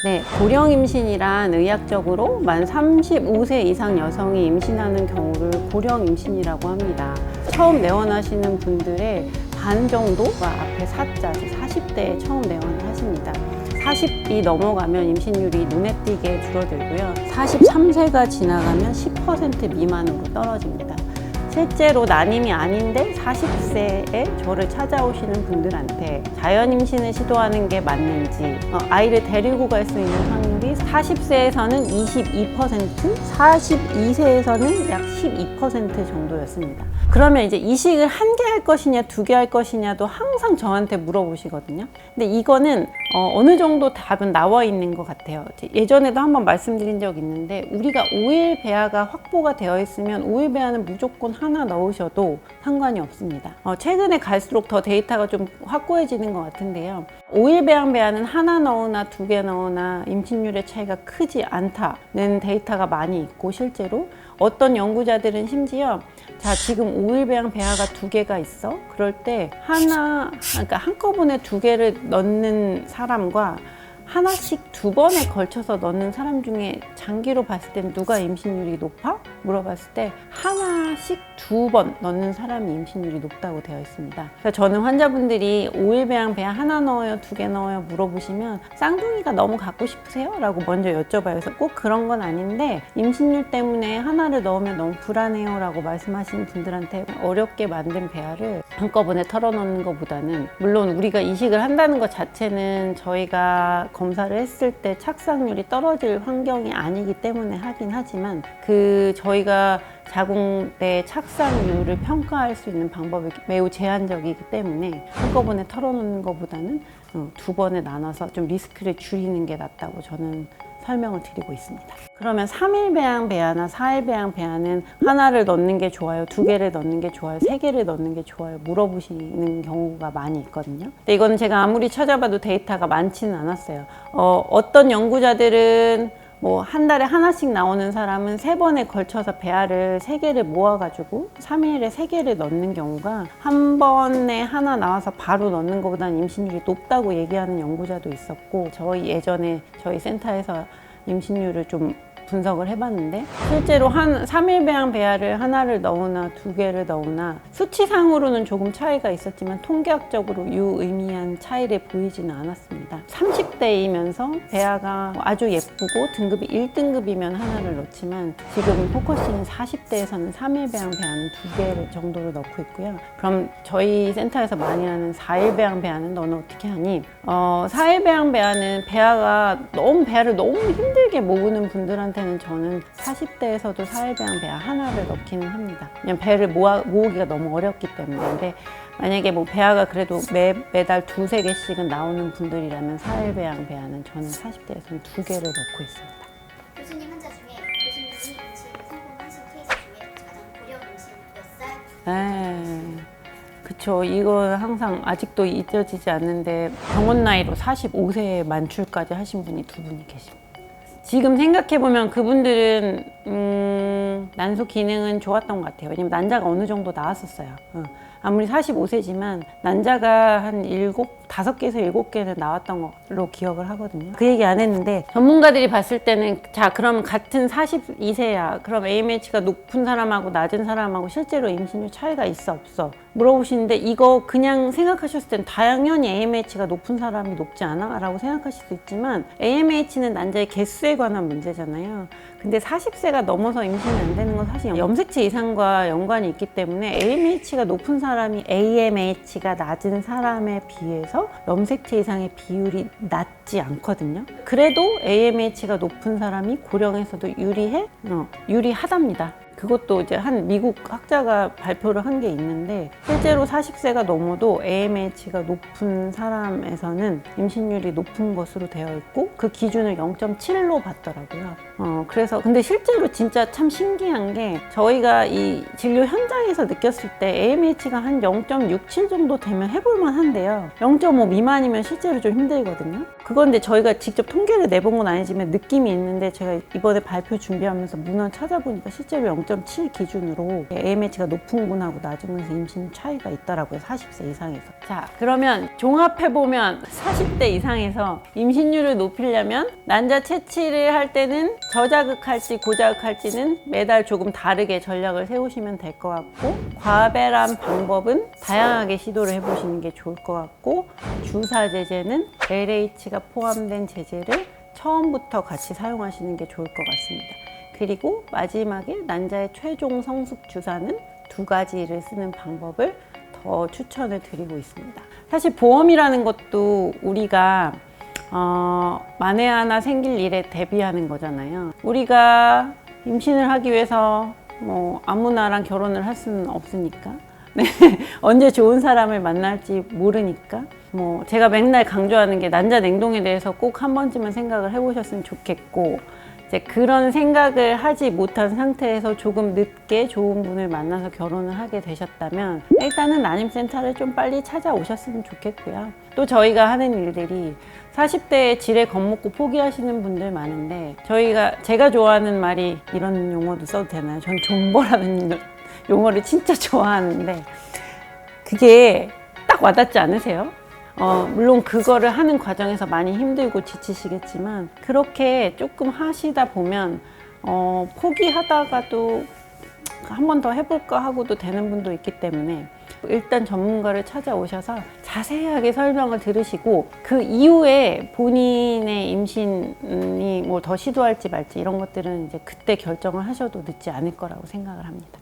네, 고령 임신이란 의학적으로 만 35세 이상 여성이 임신하는 경우를 고령 임신이라고 합니다. 처음 내원하시는 분들의 반 정도가 앞에 4자지 40대에 처음 내원을 하십니다. 40이 넘어가면 임신율이 눈에 띄게 줄어들고요. 43세가 지나가면 10% 미만으로 떨어집니다. 실제로 난임이 아닌데 40세에 저를 찾아오시는 분들한테 자연 임신을 시도하는 게 맞는지, 아이를 데리고 갈 수 있는 확률이 40세에서는 22%, 42세에서는 약 12% 정도였습니다. 그러면 이제 이식을 1개 할 것이냐 2개 할 것이냐도 항상 저한테 물어보시거든요. 근데 이거는 어느 정도 답은 나와 있는 것 같아요. 예전에도 한번 말씀드린 적 있는데, 우리가 5일 배아가 확보가 되어 있으면 5일 배아는 무조건 하나 넣으셔도 상관이 없습니다. 최근에 갈수록 더 데이터가 좀 확고해지는 것 같은데요. 5일 배양배아는 하나 넣으나 2개 넣으나 임신율의 차이가 크지 않다는 데이터가 많이 있고, 실제로 어떤 연구자들은 심지어 지금 5일 배양 배아가 2개가 있어? 그럴 때 그러니까 한꺼번에 2개를 넣는 사람과 하나씩 2번에 걸쳐서 넣는 사람 중에 장기로 봤을 땐 누가 임신율이 높아? 물어봤을 때 하나씩 2번 넣는 사람이 임신율이 높다고 되어 있습니다. 그래서 저는 환자분들이 5일 배양 배아 하나 넣어요, 2개 넣어요 물어보시면 쌍둥이가 너무 갖고 싶으세요? 라고 먼저 여쭤봐요. 그래서 꼭 그런 건 아닌데, 임신율 때문에 하나를 넣으면 너무 불안해요 라고 말씀하시는 분들한테 어렵게 만든 배아를 한꺼번에 털어넣는 것보다는, 물론 우리가 이식을 한다는 것 자체는 저희가 검사를 했을 때 착상률이 떨어질 환경이 아니기 때문에 하긴 하지만, 저희가 자궁 내 착상률을 평가할 수 있는 방법이 매우 제한적이기 때문에 한꺼번에 털어놓는 것보다는 2번에 나눠서 좀 리스크를 줄이는 게 낫다고 저는 설명을 드리고 있습니다. 그러면 3일 배양 배아나 4일 배양 배아는 하나를 넣는 게 좋아요, 2개를 넣는 게 좋아요, 3개를 넣는 게 좋아요 물어보시는 경우가 많이 있거든요. 근데 이거는 제가 아무리 찾아봐도 데이터가 많지는 않았어요. 어떤 연구자들은 한 달에 하나씩 나오는 사람은 3번에 걸쳐서 배아를 3개를 모아가지고 3일에 3개를 넣는 경우가, 한 번에 하나 나와서 바로 넣는 것보다는 임신율이 높다고 얘기하는 연구자도 있었고, 예전에 저희 센터에서 임신율을 좀 분석을 해봤는데, 실제로 3일 배양 배아를 하나를 넣으나 2개를 넣으나 수치상으로는 조금 차이가 있었지만 통계학적으로 유의미한 차이를 보이지는 않았습니다. 30대이면서 배아가 아주 예쁘고 등급이 1등급이면 하나를 넣지만, 지금 포커싱은 40대에서는 3일 배양 배아는 2개 정도로 넣고 있고요. 그럼 저희 센터에서 많이 하는 4일 배양 배아는 너는 어떻게 하니? 4일 배양 배아는 배아를 너무 힘들게 모으는 분들한테 저는 40대에서도 4일 배양 배아 하나를 넣기는 합니다. 그냥 배를 모으기가 너무 어렵기 때문에. 근데 만약에 배아가 그래도 매달 2-3개씩은 나오는 분들이라면 4일 배양 배아는 저는 40대에서는 2개를 넣고 있습니다. 교수님 환자 중에 교수님이 임신 성공하신 케이스 중에 가장 고령 임신 몇 살? 그쵸. 이거 항상 아직도 잊혀지지 않는데, 병원 나이로 45세 만출까지 하신 분이 2분이 계십니다. 지금 생각해보면 그분들은 난소 기능은 좋았던 것 같아요. 왜냐면 난자가 어느 정도 나왔었어요. 아무리 45세지만 난자가 한 5개에서 7개는 나왔던 걸로 기억을 하거든요. 그 얘기 안 했는데, 전문가들이 봤을 때는 그럼 같은 42세야. 그럼 AMH가 높은 사람하고 낮은 사람하고 실제로 임신율 차이가 있어 없어? 물어보시는데, 이거 그냥 생각하셨을 땐 당연히 AMH가 높은 사람이 높지 않아? 라고 생각하실 수 있지만, AMH는 난자의 개수에 관한 문제잖아요. 근데 40세가 넘어서 임신이 안 되는 건 사실 염색체 이상과 연관이 있기 때문에, AMH가 높은 사람이 AMH가 낮은 사람에 비해서 염색체 이상의 비율이 낮지 않거든요. 그래도 AMH가 높은 사람이 고령에서도 유리하답니다. 그것도 이제 한 미국 학자가 발표를 한 게 있는데, 실제로 40세가 넘어도 AMH가 높은 사람에서는 임신율이 높은 것으로 되어 있고, 그 기준을 0.7로 봤더라고요. 그래서 근데 실제로 진짜 참 신기한 게, 저희가 이 진료 현장에서 느꼈을 때 AMH가 한 0.67 정도 되면 해볼만 한데요, 0.5 미만이면 실제로 좀 힘들거든요. 그건데 저희가 직접 통계를 내본 건 아니지만 느낌이 있는데, 제가 이번에 발표 준비하면서 문헌 찾아보니까 실제로 0.7 기준으로 AMH가 높은 분하고 낮은 분에서 임신 차이가 있더라고요. 40세 이상에서. 자, 그러면 종합해보면 40대 이상에서 임신율을 높이려면 난자 채취를 할 때는 저자극할지 고자극할지는 매달 조금 다르게 전략을 세우시면 될 것 같고, 과배란 방법은 다양하게 시도를 해보시는 게 좋을 것 같고, 주사 제제는 LH가 포함된 제제를 처음부터 같이 사용하시는 게 좋을 것 같습니다. 그리고 마지막에 난자의 최종 성숙 주사는 2가지를 쓰는 방법을 더 추천을 드리고 있습니다. 사실 보험이라는 것도 우리가 만에 하나 생길 일에 대비하는 거잖아요. 우리가 임신을 하기 위해서 뭐 아무나랑 결혼을 할 수는 없으니까, 네. 언제 좋은 사람을 만날지 모르니까, 뭐 제가 맨날 강조하는 게 난자 냉동에 대해서 꼭 한 번쯤은 생각을 해보셨으면 좋겠고, 이제 그런 생각을 하지 못한 상태에서 조금 늦게 좋은 분을 만나서 결혼을 하게 되셨다면 일단은 난임센터를 좀 빨리 찾아오셨으면 좋겠고요. 또 저희가 하는 일들이 40대에 지레 겁먹고 포기하시는 분들 많은데, 제가 좋아하는 말이, 이런 용어도 써도 되나요? 전 존버라는 용어를 진짜 좋아하는데, 그게 딱 와닿지 않으세요? 물론 그거를 하는 과정에서 많이 힘들고 지치시겠지만, 그렇게 조금 하시다 보면 포기하다가도 한 번 더 해볼까 하고도 되는 분도 있기 때문에, 일단 전문가를 찾아오셔서 자세하게 설명을 들으시고, 그 이후에 본인의 임신이 뭐 더 시도할지 말지 이런 것들은 이제 그때 결정을 하셔도 늦지 않을 거라고 생각을 합니다.